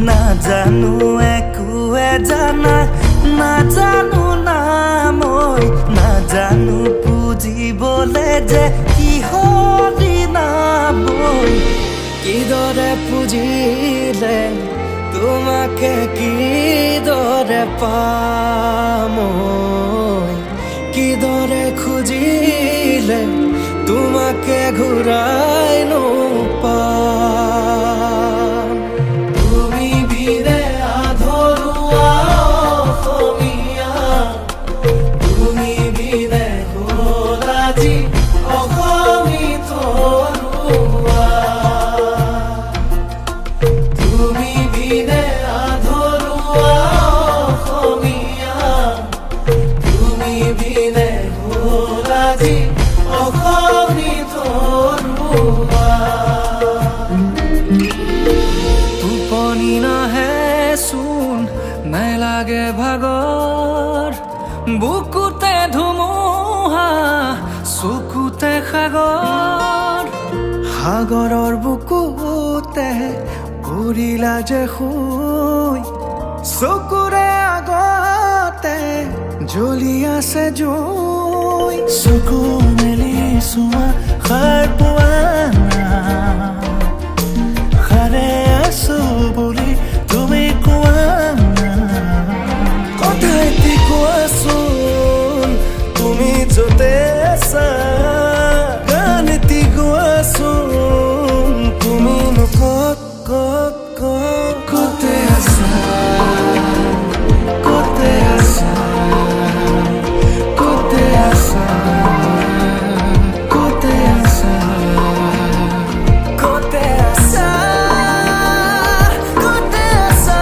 নাজানো একোৱে জানা নাজানো না মই নাজানো পুজিবলে যে কিহৰি নামই কিদৰে পুজিলে তোমাকে কিদৰে পাম কিদৰে খুজিলে তোমাকে ঘূৰাই নোপাম তুমি বিনে আধৰুৱা অসমীয়া তুমি বিনে হ'ল আজি অসমী তৰুৱা তুমি বিনে আধৰুৱা অসমীয়া তুমি বিনে হ'ল আজি অসমী তৰুৱা টোপনি নাহে চোন নাই লাগে ভাগৰ বুকুতে ধুমুহা চকুতে সাগৰ সাগৰৰ বুকুতে উৰিলা যে শুই চকুৰে আগতে জ্বলি আছে জুই চকু মেলি চোৱা সাৰ পোৱা নাই সাৰে আছো বুলি তুমি কোৱা কথা এটি কোৱাচোন তুমি য'তে আছা গান এটি গোৱাচোন তুমিনো ক'ত ক'ত ক'ত ক'তে আছা ক'তে আছা ক'তে আছা ক'তে আছা ক'তে আছা ক'তে আছা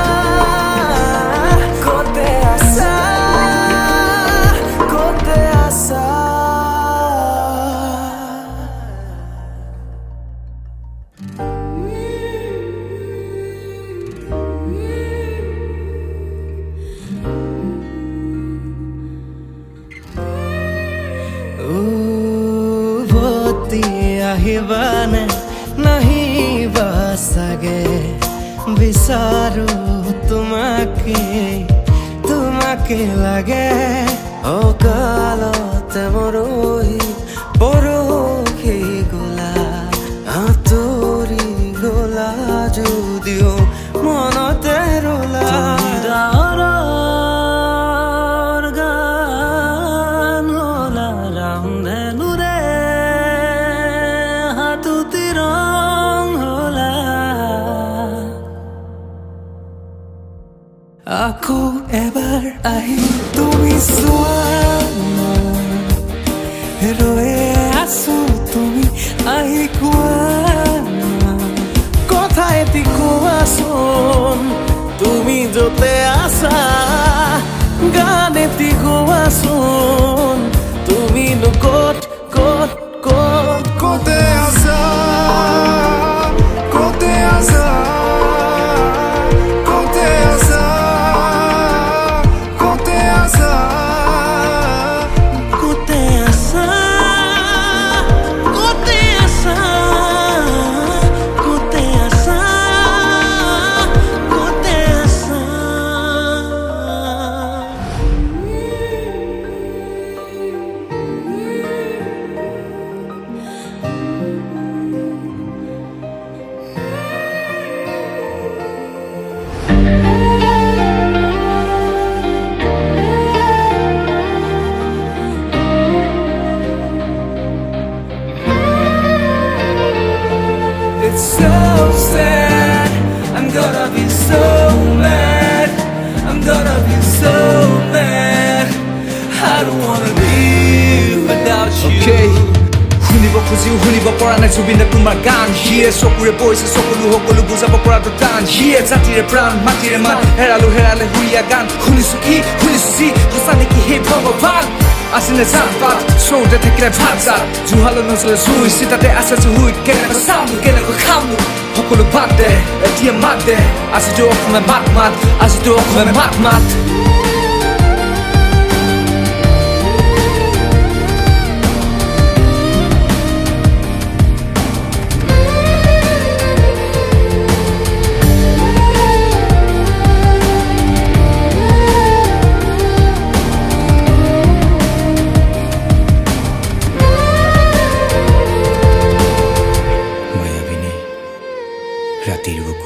ক'তে আছা ক'তে আছা উভতি আহিবানে নাহিবা চাগে বিচাৰো তোমাকে তোমাকে লাগে অকালতে মৰহি পৰহি গলা আঁতৰি গলা যদিও মনতে ৰলা গান হলা ৰামধেনুৰে হাতুতি ৰং হলা আকৌ এবাৰ আহি তুমি চোৱা ৰৈ আছো তুমি আহি কোৱা কথা এটি কোৱাচোন তুমি য'তে আছা গান এটি গোৱাচোন তুমিনো ক'ত ক'ত ক'ত ক'তে আছা ক'তে আছা ক'তে আছা ক'তে আছা ক'তে আছা ক'তে আছা ক'তে আছা ক'তে আছা It's so sad, I'm gonna be so mad, I'm gonna be so mad, I don't wanna live without you. Okay. শুনিব খুজিও শুনিব পৰা নাই জুবিনে তোমাৰ গান সিয়ে চকুৰে পৰিছে সকলো সকলো বুজাব পৰাটো টান সিয়ে জাতিৰে প্ৰাণ মাটিৰে মান হেৰালো হেৰালে হুৰিয়া গান শুনিছো কি শুনিছো যি সঁচা নেকি হে ভগৱান আছিলে জান পাত চৌতে থাকিলে ভাত জাত জুহালো নজলে জুই চিতাতে আছে জুহুইত কেনেকৈ চামনো কেনেকৈ খামনো সকলো বাদ দে এতিয়া মাত দে আজিতো অসমে মাত মাত আজিতো অসমে মাত মাত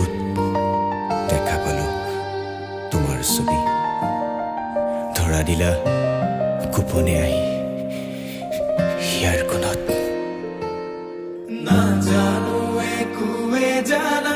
চকুত দেখা পালো তোমাৰ ছবি ধৰা দিলা গোপনে আহি ইয়াৰ কোণত না জানো একোৱে জানা